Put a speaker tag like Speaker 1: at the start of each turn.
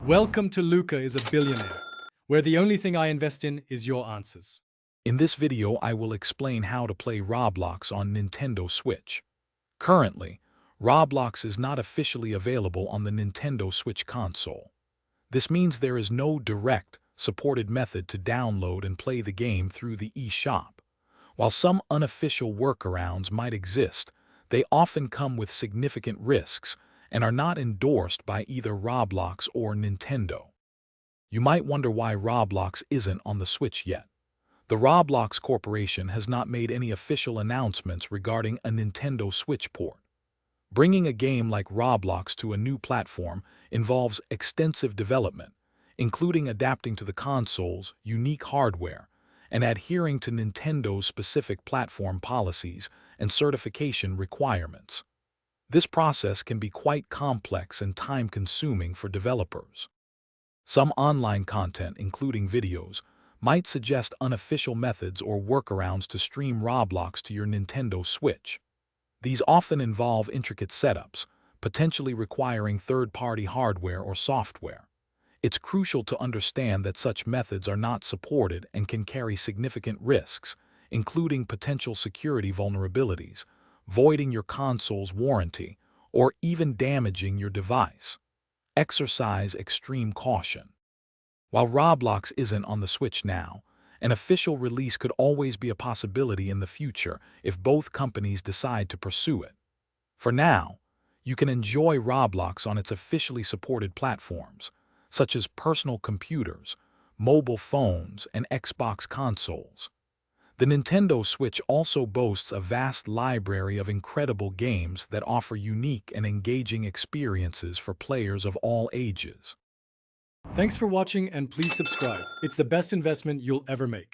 Speaker 1: Welcome to Luca is a Billionaire, where the only thing I invest in is your answers.
Speaker 2: In this video, I will explain how to play Roblox on Nintendo Switch. Currently, Roblox is not officially available on the Nintendo Switch console. This means there is no direct, supported method to download and play the game through the eShop. While some unofficial workarounds might exist, they often come with significant risks and are not endorsed by either Roblox or Nintendo. You might wonder why Roblox isn't on the Switch yet. The Roblox Corporation has not made any official announcements regarding a Nintendo Switch port. Bringing a game like Roblox to a new platform involves extensive development, including adapting to the console's unique hardware and adhering to Nintendo's specific platform policies and certification requirements. This process can be quite complex and time-consuming for developers. Some online content, including videos, might suggest unofficial methods or workarounds to stream Roblox to your Nintendo Switch. These often involve intricate setups, potentially requiring third-party hardware or software. It's crucial to understand that such methods are not supported and can carry significant risks, including potential security vulnerabilities, voiding your console's warranty, or even damaging your device. Exercise extreme caution. While Roblox isn't on the Switch now, an official release could always be a possibility in the future if both companies decide to pursue it. For now, you can enjoy Roblox on its officially supported platforms, such as personal computers, mobile phones, and Xbox consoles. The Nintendo Switch also boasts a vast library of incredible games that offer unique and engaging experiences for players of all ages.
Speaker 1: Thanks for watching and please subscribe. It's the best investment you'll ever make.